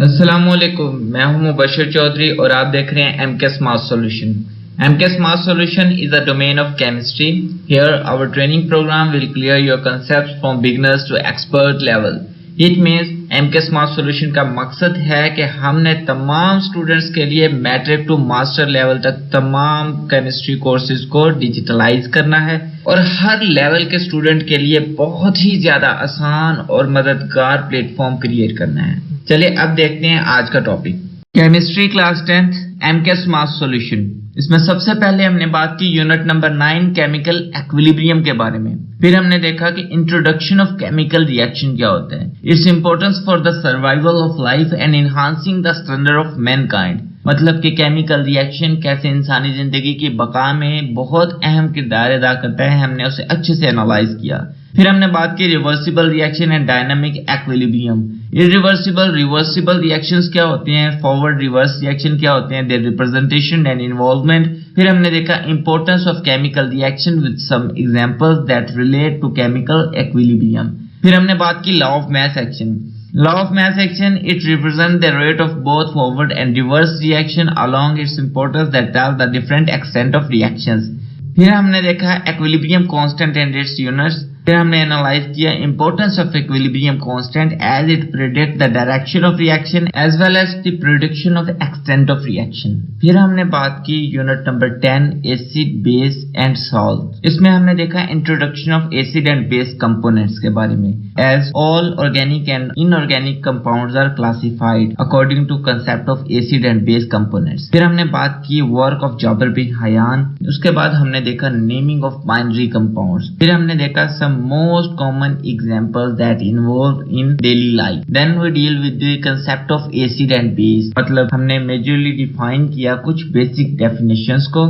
अस्सलामुअलैकुम, मैं हूं मुबशर चौधरी और आप देख रहे हैं MK smart solution. MK smart solution is a domain of chemistry. Here our training program will clear your concepts from beginners to expert level. It means MK smart solution का मकसद है कि हमने तमाम स्टूडेंट्स के लिए मैट्रिक टू मास्टर लेवल तक तमाम केमिस्ट्री कोर्सेज को डिजिटलाइज करना है और हर लेवल के स्टूडेंट के लिए बहुत ही ज्यादा आसान और मददगार प्लेटफॉर्म क्रिएट करना है। चलिए अब देखते हैं आज का topic, chemistry class 10th MK smart solution. इसमें सबसे पहले हमने बात की यूनिट नंबर 9 केमिकल इक्विलिब्रियम के बारे में। फिर हमने देखा कि इंट्रोडक्शन ऑफ केमिकल रिएक्शन क्या होता है, its importance for the survival of life and enhancing the standard of Mankind. मतलब कि केमिकल रिएक्शन कैसे इंसानी जिंदगी की बका में बहुत अहम किरदार अदा करता है, हमने उसे अच्छे से एनालाइज किया। फिर हमने बात की reversible reaction and dynamic equilibrium. Irreversible reversible reactions क्या होते हैं, फॉरवर्ड रिवर्स रिएक्शन क्या होते हैं, देयर रिप्रेजेंटेशन एंड इन्वॉल्वमेंट। फिर हमने देखा importance of chemical reaction with some examples that relate to chemical equilibrium. फिर हमने बात की law of mass action. Law of mass action, it represents the rate of both forward and reverse reaction along its importance that tells the different extent of reactions. फिर हमने देखा equilibrium constant and its units. फिर हमने analyse किया importance of equilibrium constant as it predicts the direction of reaction as well as the prediction of the extent of reaction. फिर हमने बात की unit number 10 acid, base and salt. इसमें हमने देखा introduction of acid and base components के बारे में, as all organic and inorganic compounds are classified according to concept of acid and base components. फिर हमने बात की work of Jaber bin Hayyan. उसके बाद हमने देखा naming of binary compounds. फिर हमने देखा some most common examples that involve in daily life. Then we deal with the concept of acid and base. मतलब हमने majorly define किया कुछ basic definitions को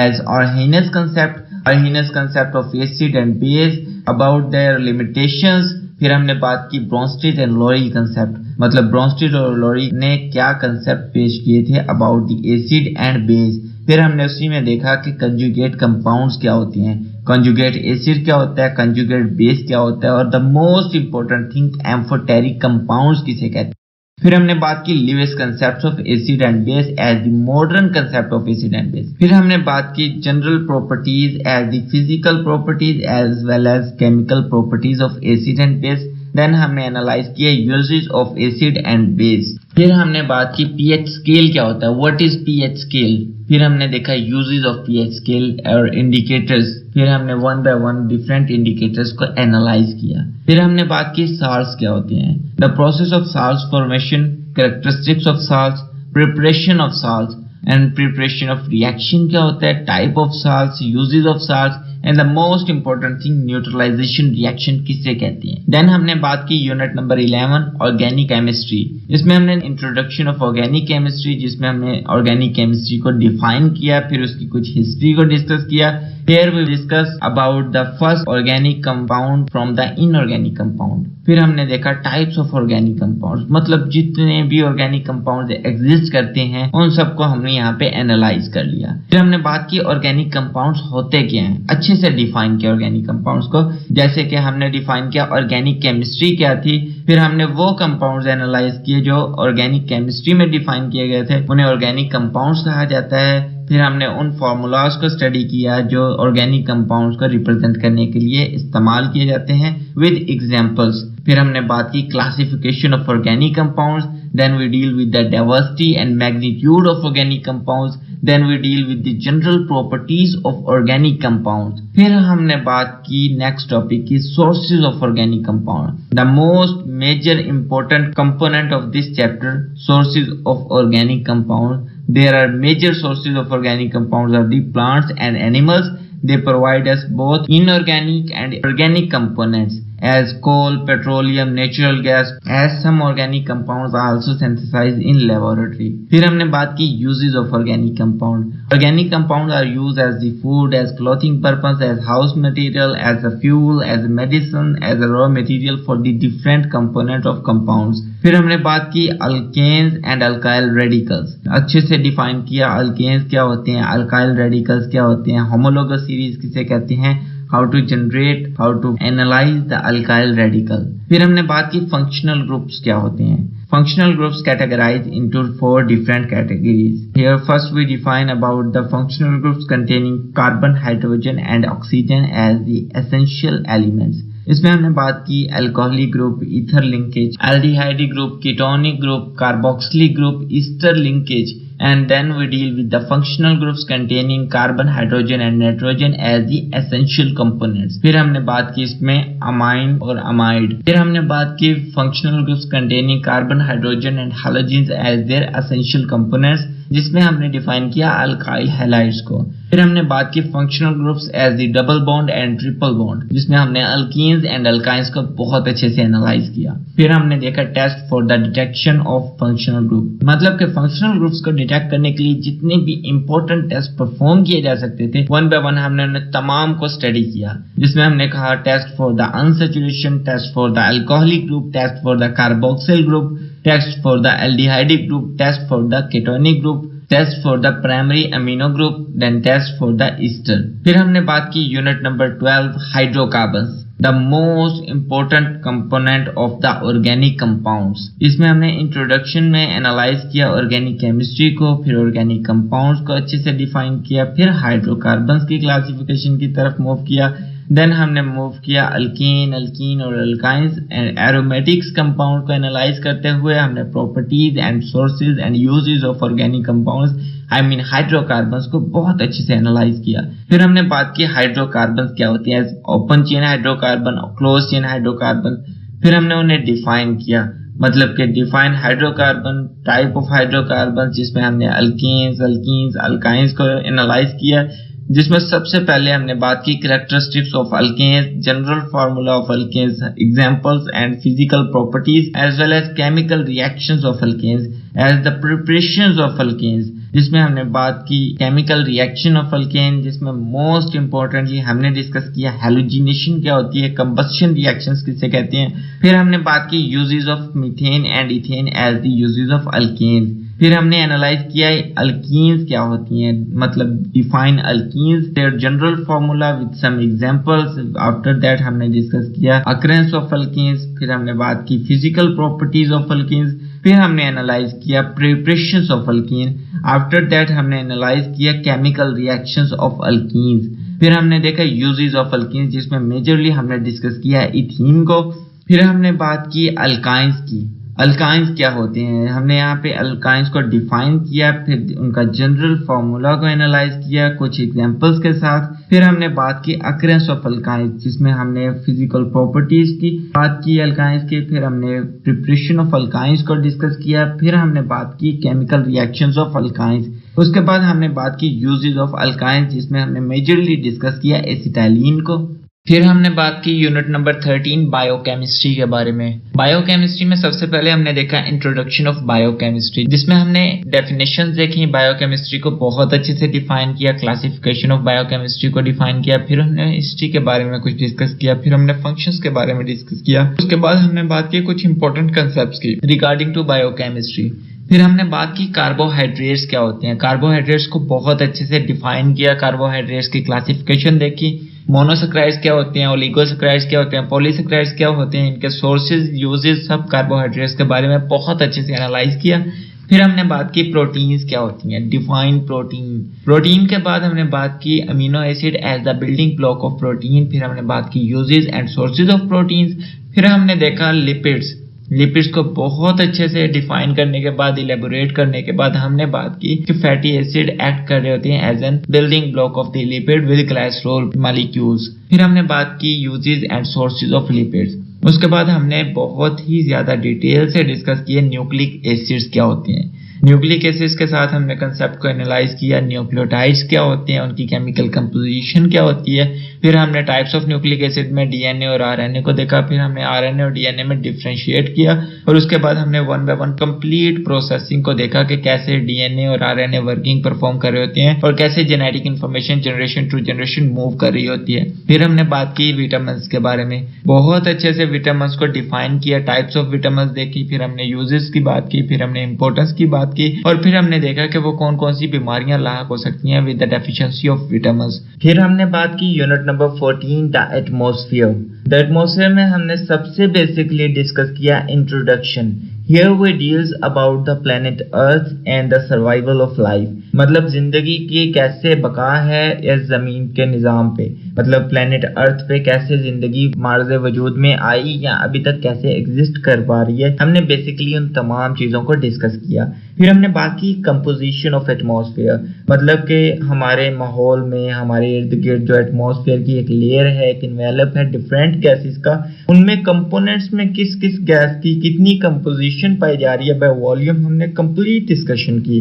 as Arrhenius concept of acid and base, about their limitations. फिर हमने बात की Bronsted and lorry concept, मतलब ब्रोंस्टेड और लोरी ने क्या कंसेप्ट पेश किए थे about the acid and base. फिर हमने उसी में देखा कि कंजुगेट कंपाउंड्स क्या होती हैं, कंजुगेट एसिड क्या होता है, कंजुगेट बेस क्या होता है और the most important thing amphoteric compounds किसे कहते हैं। फिर हमने बात की Lewis concept of acid and base as the modern concept of acid and base. फिर हमने बात की general properties as the physical properties as well as chemical properties of acid and base. Then हमने एनालाइज किया uses of acid and base. फिर हमने बात की पीएच स्केल क्या होता है, व्हाट इज पीएच स्केल। फिर हमने देखा यूजेस ऑफ पीएच स्केल और इंडिकेटर्स। फिर हमने one by one different indicators को एनालाइज किया। फिर हमने बात की साल्ट्स क्या होते हैं, the process of salts formation, characteristics of salts, preparation of salts and preparation of reaction क्या होता है, type of salts, uses of salts and the most important thing neutralisation reaction किसे कहते हैं। देन हमने बात की यूनिट नंबर 11 ऑर्गेनिक केमिस्ट्री। इसमें हमने इंट्रोडक्शन ऑफ ऑर्गेनिक केमिस्ट्री, जिसमें हमने ऑर्गेनिक केमिस्ट्री को डिफाइन किया, फिर उसकी कुछ हिस्ट्री को डिस्कस किया। Here we discuss about the first organic compound from the inorganic compound. फिर हमने देखा types of organic compounds, मतलब जितने भी organic compounds exist करते हैं उन सबको हमने यहाँ पे analyze कर लिया। फिर हमने बात की organic compounds होते क्या हैं, अच्छे से define किया organic compounds को, जैसे कि हमने define किया organic chemistry क्या थी। फिर हमने वो compounds analyze किए जो organic chemistry में define किए गए थे, उन्हें organic compounds कहा जाता है। फिर हमने उन फार्मूलाज को स्टडी किया जो ऑर्गेनिक कंपाउंड्स को रिप्रेजेंट करने के लिए इस्तेमाल किए जाते हैं विद एग्जांपल्स। फिर हमने बात की classification of organic compounds, then we deal with the diversity and magnitude of organic compounds, then we deal with the general properties of organic compounds. फिर हमने बात की नेक्स्ट टॉपिक की sources of organic compound, the most major important component of this chapter, sources of organic compound. There are major sources of organic compounds are the plants and animals. They provide us both inorganic and organic components as coal, petroleum, natural gas, as some organic compounds are also synthesized in laboratory. फिर हमने बात की uses of organic compound. Organic compounds are used as the food, as clothing purpose, as house material, as a fuel, as a medicine, as a raw material for the different component of compounds. फिर हमने बात की alkanes and alkyl radicals. अच्छे से define किया alkanes क्या होते हैं, alkyl radicals क्या होते हैं, homologous series किसे कहते हैं, how to generate, how to analyze the alkyl radical. फिर हमने बात की functional groups क्या होते हैं. Functional groups categorized into 4 different categories. Here first we define about the functional groups containing carbon, hydrogen and oxygen as the essential elements. इसमें हमने बात की alcoholic group, ether linkage, aldehyde group, ketonic group, carboxylic group, Easter linkage, and then we deal with the functional groups containing carbon, hydrogen and nitrogen as the essential components. फिर हमने बात की इसमें amine और अमाइड. फिर हमने बात की functional groups containing carbon, hydrogen and halogens as their essential components, जिसमें हमने डिफाइन किया अल्काइल हैलाइड्स को. फिर हमने बात की functional groups as the double bond and triple bond, जिसमें हमने अल्कीन्स एंड अल्काइंस को बहुत अच्छे से एनालाइज किया. फिर हमने देखा test for the detection of functional group, मतलब कि फंक्शनल ग्रुप्स को डिटेक्ट करने के लिए जितने भी इंपॉर्टेंट टेस्ट परफॉर्म किए जा सकते थे, वन बाय वन हमने उन्हें तमाम को स्टडी किया, जिसमें हमने कहा test for the unsaturation, test for the alcoholic group, test for the carboxyl group, test for the aldehydic group, test for the ketonic group, test for the primary amino group, then test for the ester. फिर हमने बात की unit number 12 hydrocarbons, the most important component of the organic compounds. इसमें हमने introduction में analyse किया organic chemistry को, फिर ऑर्गेनिक कंपाउंड्स को अच्छे से डिफाइन किया, फिर हाइड्रोकार्बन्स की क्लासिफिकेशन की तरफ मूव किया. देन हमने मूव किया अल्कीन और अल्काइंस एंड एरोमेटिक्स कंपाउंड को एनालाइज करते हुए हमने properties and sources and uses of organic compounds, I mean hydrocarbons को बहुत अच्छे से एनालाइज किया. फिर हमने बात की हाइड्रोकार्बन्स क्या होती है, open chain hydrocarbon, close chain hydrocarbon. फिर हमने उन्हें डिफाइन किया, मतलब कि define hydrocarbon, type of hydrocarbon, जिसमें हमने अल्कीन्स अल्काइंस को एनालाइज किया, जिसमें सबसे पहले हमने बात की characteristics of alkanes, general formula of alkanes, examples and physical properties as well as chemical reactions of alkanes as the preparations of alkanes, जिसमें हमने बात की केमिकल रिएक्शन ऑफ अल्केन, जिसमें मोस्ट इंपॉर्टेंटली हमने डिस्कस किया हैलोजिनेशन क्या होती है, कंबस्शन रिएक्शंस किसे कहते हैं. फिर हमने बात की uses of methane and ethane as the uses of alkanes. फिर हमने एनालाइज किया अल्कीन्स क्या होती हैं, मतलब define alkenes, their general formula with some examples. After that हमने डिस्कस किया अकरेंस ऑफ अल्कीन्स. फिर हमने बात की फिजिकल प्रॉपर्टीज ऑफ अल्कीन्स. फिर हमने एनालाइज किया preparations of alkyne. After that हमने एनालाइज किया केमिकल रिएक्शंस ऑफ अल्कीन्स. फिर हमने देखा यूजेस ऑफ अल्कीन्स, जिसमें मेजरली हमने डिस्कस किया इथीन को. फिर हमने बात की अल्काइंस की. अल्काइंस क्या होते हैं, हमने यहाँ पे अल्काइंस को डिफाइन किया, फिर उनका जनरल फार्मूला को एनालाइज किया कुछ एग्जांपल्स के साथ. फिर हमने बात की अकरेंस ऑफ अल्काइंस, जिसमें हमने फिजिकल प्रॉपर्टीज की बात की अल्काइंस की. फिर हमने प्रिपरेशन ऑफ अल्काइंस को डिस्कस किया. फिर हमने बात की केमिकल रिएक्शंस ऑफ अल्काइंस. उसके बाद हमने बात की यूजेस ऑफ अल्काइंस, जिसमें हमने मेजरली डिस्कस किया एसिटाइलिन को. फिर हमने बात की यूनिट नंबर 13 बायोकेमिस्ट्री के बारे में. बायोकेमिस्ट्री में सबसे पहले हमने देखा इंट्रोडक्शन ऑफ बायोकेमिस्ट्री, जिसमें हमने डेफिनेशंस देखी, बायोकेमिस्ट्री को बहुत अच्छे से डिफाइन किया, क्लासिफिकेशन ऑफ बायोकेमिस्ट्री को डिफाइन किया. फिर हमने हिस्ट्री के बारे में कुछ डिस्कस किया. फिर हमने फंक्शंस के बारे में डिस्कस किया. उसके बाद हमने बात की कुछ इंपॉर्टेंट कंसेप्ट्स की रिगार्डिंग टू बायोकेमिस्ट्री. फिर हमने बात की कार्बोहाइड्रेट्स क्या होते हैं. कार्बोहाइड्रेट्स को बहुत अच्छे से डिफाइन किया, कार्बोहाइड्रेट्स की क्लासिफिकेशन देखी, मोनोसैकराइड्स क्या होते हैं, ओलिगोसैकराइड्स क्या होते हैं, पॉलीसैकराइड्स क्या होते हैं, इनके सोर्सेज यूजेस सब कार्बोहाइड्रेट्स के बारे में बहुत अच्छे से एनालाइज किया. फिर हमने बात की प्रोटीन्स क्या होती हैं, डिफाइन प्रोटीन के बाद हमने बात की amino acid as the building block of protein. फिर हमने बात की uses and sources of proteins. फिर हमने देखा लिपिड्स को बहुत अच्छे से डिफाइन करने के बाद, इलेबोरेट करने के बाद हमने बात की कि फैटी एसिड एक्ट कर रहे होते हैं as an building block of the lipid with glycerol molecules. फिर हमने बात की uses and sources of lipids. उसके बाद हमने बहुत ही ज्यादा डिटेल से डिस्कस किए न्यूक्लिक एसिड्स क्या होते हैं. न्यूक्लिक एसिड्स के साथ हमने कंसेप्ट को एनालाइज किया, न्यूक्लियोटाइड्स क्या होते हैं, उनकी केमिकल कंपोजिशन क्या होती है. फिर हमने टाइप्स ऑफ न्यूक्लिक एसिड में डीएनए और आरएनए को देखा. फिर हमने आरएनए और डीएनए में डिफरेंशिएट किया और उसके बाद हमने one by one complete processing को देखा कि कैसे डीएनए और आरएनए वर्किंग परफॉर्म कर रहे होते हैं और कैसे genetic information generation to generation move कर रही होती है. फिर हमने बात की विटामिन के बारे में, बहुत अच्छे से विटामिन को डिफाइन किया, टाइप्स ऑफ विटामिन देखी. फिर हमने यूजेस की बात की, फिर हमने इंपॉर्टेंस की बात की, और फिर हमने देखा कि वो कौन कौन सी बीमारियां लाक हो सकती हैं with the deficiency of vitamins. फिर हमने बात की unit number 14 the atmosphere. The atmosphere में हमने सबसे बेसिकली डिस्कस किया introduction. Here we deals about the planet Earth and the survival of life। मतलब जिंदगी की कैसे बका है इस जमीन के निज़ाम पे, मतलब प्लेनेट अर्थ पे कैसे जिंदगी मार्ज़ वजूद में आई या अभी तक कैसे एग्जिस्ट कर पा रही है। हमने बेसिकली उन तमाम चीज़ों को डिस्कस किया। फिर हमने बात की कंपोजिशन ऑफ एटमॉस्फेयर, मतलब कि हमारे माहौल में हमारे इर्द गिर्द जो एटमॉस्फेयर की एक लेयर है, एक इन्वेलप है डिफरेंट गैसेस का, उनमें कंपोनेंट्स में किस किस गैस की कितनी कंपोजिशन पाई जा रही है बाय वॉल्यूम, हमने कंप्लीट डिस्कशन की।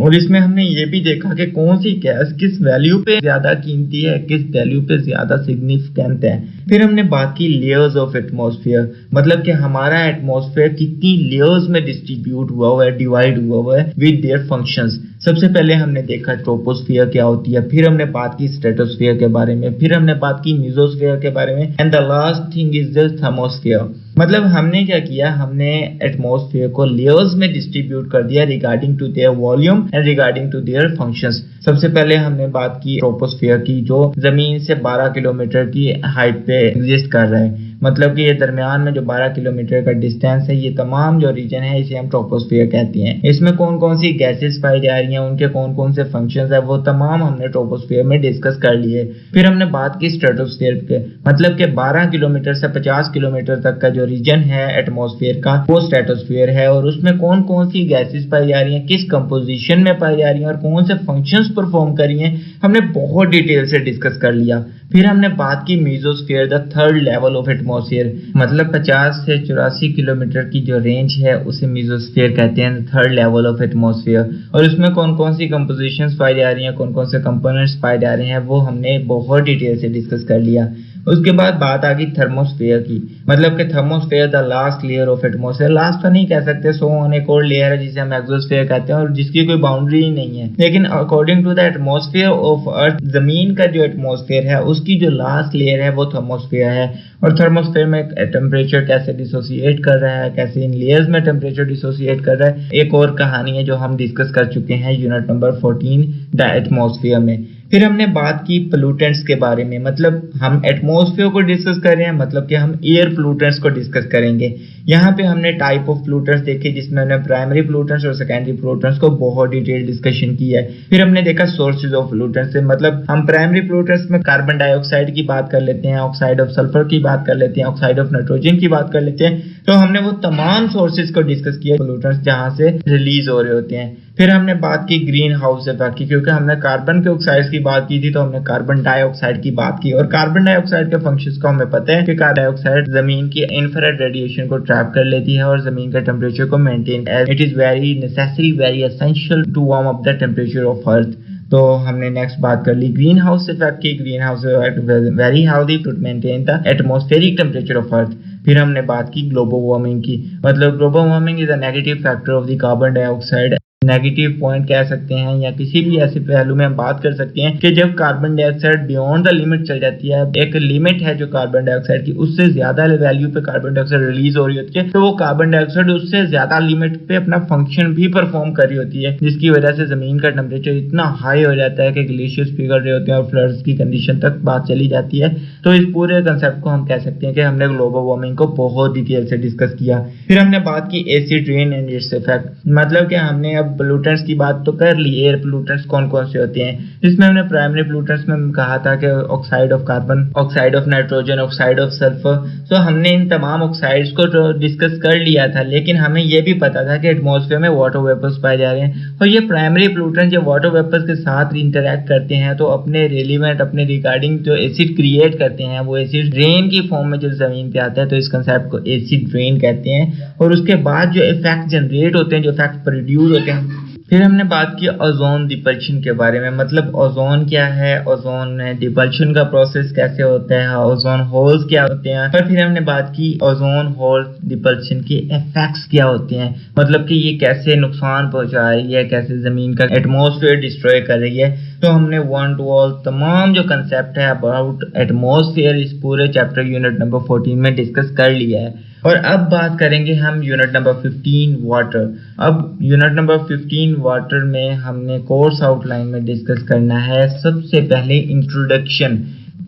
और इसमें हमने ये भी देखा कि कौन सी गैस किस वैल्यू पे ज्यादा कीमती है, किस वैल्यू पे ज्यादा सिग्निफिकेंट है। फिर हमने बात की लेयर्स ऑफ एटमॉस्फेयर, मतलब कि हमारा एटमॉस्फेयर कितनी लेयर्स में डिस्ट्रीब्यूट हुआ है, डिवाइड हुआ है विद देयर फंक्शंस। सबसे पहले हमने देखा ट्रोपोस्फियर क्या होती है, फिर हमने बात की स्ट्रेटोस्फियर के बारे में, फिर हमने बात की मेसोस्फियर के बारे में, and the last thing is the thermosphere. मतलब हमने क्या किया, हमने एटमॉस्फेयर को लेयर्स में डिस्ट्रीब्यूट कर दिया regarding to their volume and regarding to their functions. सबसे पहले हमने बात की ट्रोपोस्फियर की, जो जमीन से 12 किलोमीटर की हाइट पे एग्जिस्ट कर रहा है। मतलब कि ये दरमियान में जो 12 किलोमीटर का डिस्टेंस है, ये तमाम जो रीजन है इसे हम ट्रोपोस्फियर कहते हैं। इसमें कौन कौन सी गैसेस पाई जा रही हैं, उनके कौन कौन से फंक्शंस है, वो तमाम हमने ट्रोपोस्फियर में डिस्कस कर लिए। फिर हमने बात की स्ट्रेटोस्फियर के, मतलब कि 12 किलोमीटर से 50 किलोमीटर तक का जो रीजन है एटमॉस्फेयर का, वो स्ट्रेटोस्फियर है, और उसमें कौन कौन सी गैसेस पाई जा रही हैं, किस कंपोजिशन में पाई जा रही हैं और कौन से फंक्शंस परफॉर्म कर रही हैं, हमने बहुत डिटेल से डिस्कस कर लिया। फिर हमने बात की mesosphere, the third level of atmosphere, मतलब 50 से 84 किलोमीटर की जो रेंज है उसे मेसोस्फीयर कहते हैं, थर्ड लेवल ऑफ एटमॉस्फेयर। और उसमें कौन कौन सी कंपोजिशंस पाई जा रही हैं, कौन कौन से कंपोनेंट्स पाए जा रहे हैं, वो हमने बहुत डिटेल से डिस्कस कर लिया। उसके बाद बात आ गई थर्मोस्फेयर की, मतलब कि thermosphere the last layer of atmosphere. Last तो नहीं कह सकते, सो एक और लेयर है जिसे हम एक्सोस्फेयर कहते हैं और जिसकी कोई बाउंड्री ही नहीं है, लेकिन according to the atmosphere of earth, जमीन का जो एटमॉस्फेयर है उसकी जो लास्ट लेयर है वो थर्मोस्फेयर है। और थर्मोस्फेयर में टेम्परेचर कैसे डिसोसिएट कर रहा है, कैसे इन लेयर्स में टेम्परेचर डिसोसिएट कर रहा है, एक और कहानी है जो हम डिस्कस कर चुके हैं यूनिट नंबर 14 द एटमॉस्फेयर में। फिर हमने बात की पोल्यूटेंट्स के बारे में, मतलब हम एटमॉस्फेयर को डिस्कस कर रहे हैं, मतलब कि हम एयर पोल्यूटेंट्स को डिस्कस करेंगे। यहाँ पे हमने टाइप ऑफ पोल्यूटेंट्स देखे, जिसमें हमने प्राइमरी पोल्यूटेंट्स और सेकेंडरी पोल्यूटेंट्स को बहुत डिटेल डिस्कशन की है। फिर हमने देखा सोर्सेज ऑफ पोल्यूटेंट्स, मतलब हम प्राइमरी पोल्यूटेंट्स में कार्बन डाइऑक्साइड की बात कर लेते हैं, ऑक्साइड ऑफ सल्फर की बात कर लेते हैं, ऑक्साइड ऑफ नाइट्रोजन की बात कर लेते हैं। तो हमने वो तमाम सोर्सेज को डिस्कस किया पोल्यूटेंट्स जहाँ से रिलीज हो रहे होते हैं। फिर हमने बात की ग्रीन हाउस इफेक्ट की, क्योंकि हमने कार्बन के ऑक्साइड्स की बात की थी तो हमने कार्बन डाइऑक्साइड की बात की। और कार्बन डाइऑक्साइड के फंक्शंस को हमें पता है कि कार्बन डाइऑक्साइड जमीन की इंफ्रारेड रेडिएशन को ट्रैप कर लेती है और जमीन का टेम्परेचर को maintain, it is very necessary, very essential to warm up the temperature of earth. तो हमने नेक्स्ट बात कर ली ग्रीन हाउस इफेक्ट की। Green house effect very healthy to maintain the atmospheric temperature of earth. फिर हमने बात की ग्लोबल वार्मिंग की, मतलब global warming is a negative factor of the carbon dioxide. Negative point कह सकते हैं या किसी भी ऐसे पहलू में हम बात कर सकते हैं कि जब carbon dioxide beyond the limit चल जाती है, एक लिमिट है जो कार्बन डाइऑक्साइड की, उससे ज्यादा वैल्यू पे कार्बन डाइऑक्साइड रिलीज हो रही होती है, तो वो कार्बन डाइऑक्साइड उससे ज्यादा लिमिट पे अपना फंक्शन भी परफॉर्म कर रही होती है, जिसकी वजह से जमीन का टेम्परेचर इतना हाई हो जाता है कि ग्लेशियर्स पिघल रहे होते हैं और फ्लड्स की कंडीशन तक बात चली जाती है। तो इस पूरे कंसेप्ट को हम कह सकते हैं कि हमने ग्लोबल वार्मिंग को बहुत डिटेल से डिस्कस किया। फिर हमने बात की acid rain and its effect, मतलब कि हमने अब पोल्यूटेंट्स की बात तो कर ली, एयर पोल्यूटेंट्स कौन कौन से होते हैं, जिसमें हमने प्राइमरी पोल्यूटेंट्स में कहा था कि oxide of carbon, oxide of nitrogen, oxide of sulphur. तो हमने इन तमाम ऑक्साइड्स को तो डिस्कस कर लिया था, लेकिन हमें यह भी पता था कि एटमॉस्फेयर में वाटर वेपर्स पाए जा रहे हैं और ये प्राइमरी पोल्यूटेंट जब वाटर वेपर्स के साथ इंटरेक्ट करते हैं तो अपने रेलिवेंट, अपने रिगार्डिंग जो एसिड क्रिएट करते हैं, वो एसिड रेन की फॉर्म में जब जमीन पे आता है तो इस कंसेप्ट को एसिड रेन कहते हैं। और उसके बाद जो इफेक्ट जनरेट होते हैं, जो इफेक्ट प्रोड्यूस होते हैं। फिर हमने बात की ओजोन डिपल्शन के बारे में, मतलब ओजोन क्या है, ओजोन डिपल्शन का प्रोसेस कैसे होता है, ओजोन होल्स क्या होते हैं। और फिर हमने बात की ओजोन होल डिपल्शन के इफेक्ट्स क्या होते हैं, मतलब कि ये कैसे नुकसान पहुंचा रही है, कैसे जमीन का एटमॉस्फेयर डिस्ट्रॉय कर रही है। तो हमने वन टू ऑल तमाम जो कंसेप्ट है अबाउट एटमॉस्फेयर इस पूरे चैप्टर यूनिट नंबर 14 में डिस्कस कर लिया है। और अब बात करेंगे हम यूनिट नंबर 15 वाटर। अब यूनिट नंबर 15 वाटर में हमने कोर्स आउटलाइन में डिस्कस करना है सबसे पहले introduction.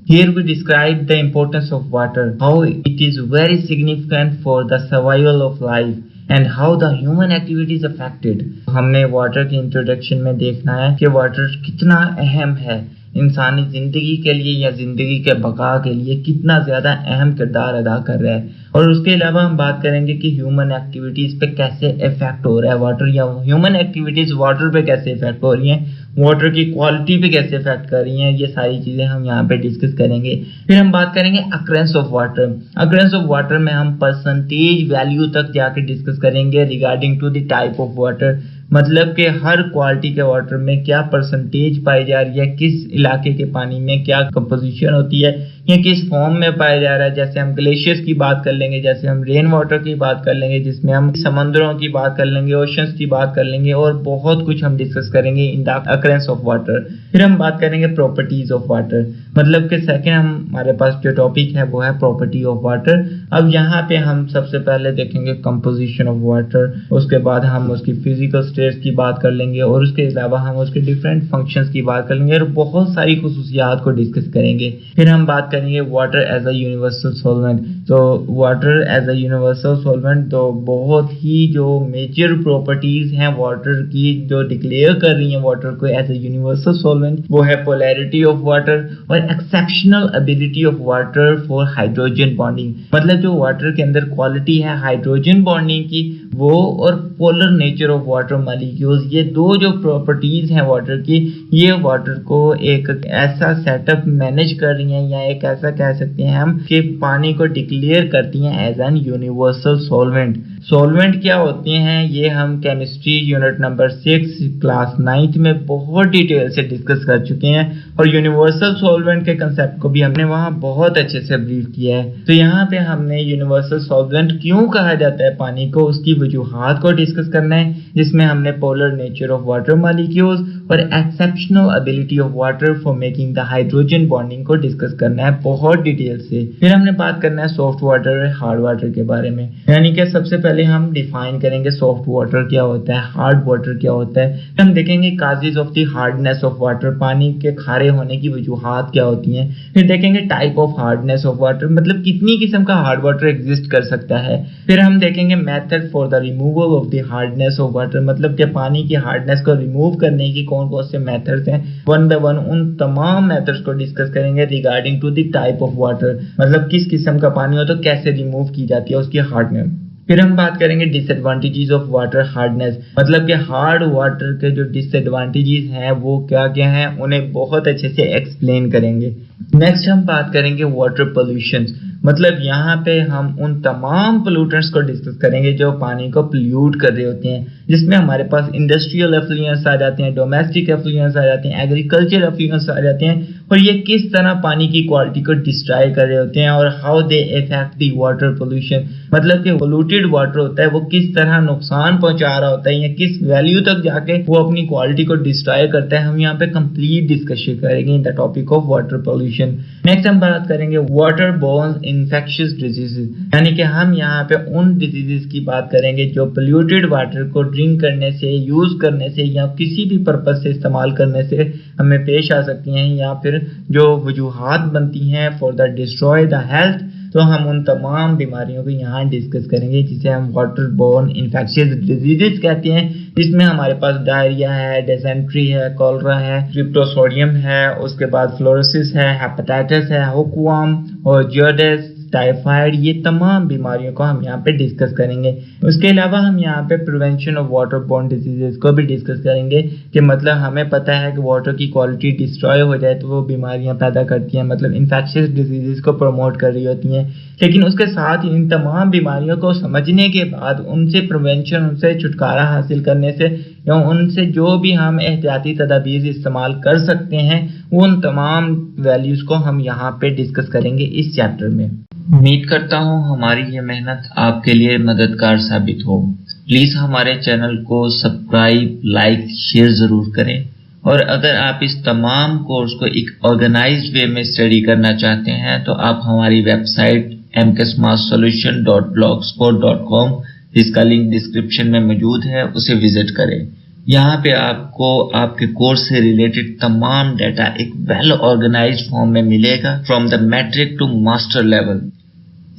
Here we describe the importance of water, how it is very significant for the survival of life and how the human activities affected. हमने water के introduction में देखना है कि वाटर कितना अहम है इंसानी जिंदगी के लिए या जिंदगी के बका के लिए, कितना ज्यादा अहम किरदार अदा कर रहा है। और उसके अलावा हम बात करेंगे कि ह्यूमन एक्टिविटीज पे कैसे इफेक्ट हो रहा है वाटर, या ह्यूमन एक्टिविटीज वाटर पे कैसे इफेक्ट हो रही हैं, वाटर की क्वालिटी पे कैसे इफेक्ट कर रही हैं। ये सारी चीजें हम यहाँ पे डिस्कस करेंगे। फिर हम बात करेंगे occurrence of water. Occurrence of water में हम परसेंटेज वैल्यू तक जाके डिस्कस करेंगे regarding to the type of water, मतलब कि हर क्वालिटी के वाटर में क्या परसेंटेज पाई जा रही है, किस इलाके के पानी में क्या कंपोजिशन होती है या किस फॉर्म में पाया जा रहा है। जैसे हम ग्लेशियर्स की बात कर लेंगे, जैसे हम रेन वाटर की बात कर लेंगे, जिसमें हम समंदरों की बात कर लेंगे, ओशंस की बात कर लेंगे और बहुत कुछ हम डिस्कस करेंगे in the occurrence of water. फिर हम बात करेंगे प्रॉपर्टीज ऑफ वाटर, मतलब कि सेकंड हमारे पास जो टॉपिक है वो है प्रॉपर्टी ऑफ वाटर। अब यहाँ पे हम सबसे पहले देखेंगे कंपोजिशन ऑफ वाटर, उसके बाद हम उसकी फिजिकल स्टेट्स की बात कर लेंगे और उसके अलावा हम उसके डिफरेंट फंक्शंस की बात कर लेंगे और बहुत सारी खुसूसियात को डिस्कस करेंगे। फिर हम बात करेंगे water as a universal solvent. तो water as a universal solvent, तो बहुत ही जो मेजर प्रॉपर्टीज हैं वाटर की जो डिक्लेयर कर रही हैं वाटर को एज अ यूनिवर्सल सॉल्वेंट, वो है पोलैरिटी ऑफ वाटर और exceptional ability of water for hydrogen bonding. मतलब जो वाटर के अंदर क्वालिटी है हाइड्रोजन बॉन्डिंग की वो, और polar nature of water molecules, ये दो जो प्रॉपर्टीज हैं वाटर की, ये वाटर को एक ऐसा सेटअप मैनेज कर रही हैं या एक ऐसा कह सकते हैं हम कि पानी को डिक्लेयर करती हैं as an universal solvent. Solvent क्या होते हैं ये हम chemistry unit number 6 class 9th में बहुत डिटेल से डिस्कस कर चुके हैं और यूनिवर्सल सॉल्वेंट के कंसेप्ट को भी हमने वहां बहुत अच्छे से ब्रीफ किया है। तो यहाँ पे हमने यूनिवर्सल सॉल्वेंट क्यों कहा जाता है पानी को, उसकी वजूहात को डिस्कस करना है, जिसमें हमने polar nature of water molecules और exceptional ability of water for making the hydrogen bonding को डिस्कस करना है बहुत डिटेल से। फिर हमने बात करना है सॉफ्ट वाटर और हार्ड वाटर के बारे में, यानी कि सबसे पहले हम डिफाइन करेंगे सॉफ्ट वाटर क्या होता है, हार्ड वाटर क्या होता है। फिर हम देखेंगे causes of the hardness of water, पानी के खारे होने की वजूहात क्या होती हैं। फिर देखेंगे type of hardness of water, मतलब कितनी किस्म का हार्ड वाटर एग्जिस्ट कर सकता है। फिर हम देखेंगे method for the removal of the hardness of water, मतलब कि पानी की हार्डनेस को रिमूव करने की कौन कौन से मेथड्स हैं। वन बाय वन उन तमाम मेथड्स को डिस्कस करेंगे regarding to the type of water, मतलब किस किस्म का पानी हो तो कैसे रिमूव की जाती है उसकी हार्डनेस। फिर हम बात करेंगे डिसएडवांटेजेस ऑफ वाटर हार्डनेस, मतलब कि हार्ड वाटर के जो डिसएडवांटेजेस हैं वो क्या क्या हैं, उन्हें बहुत अच्छे से एक्सप्लेन करेंगे। नेक्स्ट हम बात करेंगे वाटर पोल्यूशन, मतलब यहाँ पे हम उन तमाम पोल्यूटेंट्स को डिस्कस करेंगे जो पानी को पोल्यूट कर रहे होते हैं, जिसमें हमारे पास इंडस्ट्रियल एफ्लुएंट्स आ जाते हैं, डोमेस्टिक एफ्लुएंट्स आ जाते हैं, एग्रीकल्चर एफ्लुएंट्स आ जाते हैं, और ये किस तरह पानी की क्वालिटी को डिस्ट्रॉय कर रहे होते हैं और how they effect the water pollution, मतलब कि पोल्यूटेड वाटर होता है वो किस तरह नुकसान पहुंचा रहा होता है या किस वैल्यू तक जाके वो अपनी क्वालिटी को डिस्ट्रॉय करता है। हम यहाँ पे कंप्लीट डिस्कशन करेंगे in the topic of water pollution. Next हम बात करेंगे वाटर बोर्न इन्फेक्शियस डिजीजेस, यानी कि हम यहाँ पे उन डिजीजेस की बात करेंगे जो पोल्यूटेड वाटर को ड्रिंक करने से, यूज करने से या किसी भी पर्पज से इस्तेमाल करने से हमें पेश आ सकती हैं, या फिर जो वजूहात बनती हैं for the destroy the health. तो हम उन तमाम बीमारियों को यहाँ डिस्कस करेंगे जिसे हम वाटर बोर्न इन्फेक्शियस डिजीजेस कहते हैं, जिसमें हमारे पास डायरिया है, डिसेंट्री है, कॉलरा है, क्रिप्टोसोडियम है, उसके बाद फ्लोरोसिस है, हेपेटाइटिस है, हुकवर्म और जॉर्डिस, टाइफाइड, ये तमाम बीमारियों को हम यहाँ पे डिस्कस करेंगे। उसके अलावा हम यहाँ पे prevention of water borne diseases को भी डिस्कस करेंगे कि मतलब हमें पता है कि वाटर की क्वालिटी डिस्ट्रॉय हो जाए तो वो बीमारियां पैदा करती हैं, मतलब इन्फेक्शियस डिजीजेस को प्रमोट कर रही होती हैं। लेकिन उसके साथ ही इन तमाम बीमारियों को समझने के बाद उनसे प्रिवेंशन, उनसे छुटकारा हासिल करने से या उनसे जो भी हम एहतियाती तदाबीर इस्तेमाल कर सकते हैं उन तमाम वैल्यूज को हम यहाँ पे डिस्कस करेंगे इस चैप्टर में। उम्मीद करता हूँ हमारी ये मेहनत आपके लिए मददगार साबित हो। प्लीज हमारे चैनल को सब्सक्राइब, लाइक, शेयर जरूर करें, और अगर आप इस तमाम कोर्स को एक ऑर्गेनाइज्ड वे में स्टडी करना चाहते हैं तो आप हमारी वेबसाइट mksmartsolution.blogspot.com, जिसका लिंक डिस्क्रिप्शन में मौजूद है, उसे विजिट करें। यहाँ पे आपको आपके कोर्स से रिलेटेड तमाम डाटा एक वेल ऑर्गेनाइज्ड फॉर्म में मिलेगा from the matric to master level.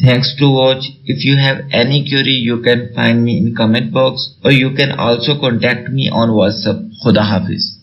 Thanks to watch. If you have any query, you can find me in comment box or you can also contact me on WhatsApp. Khuda Hafiz.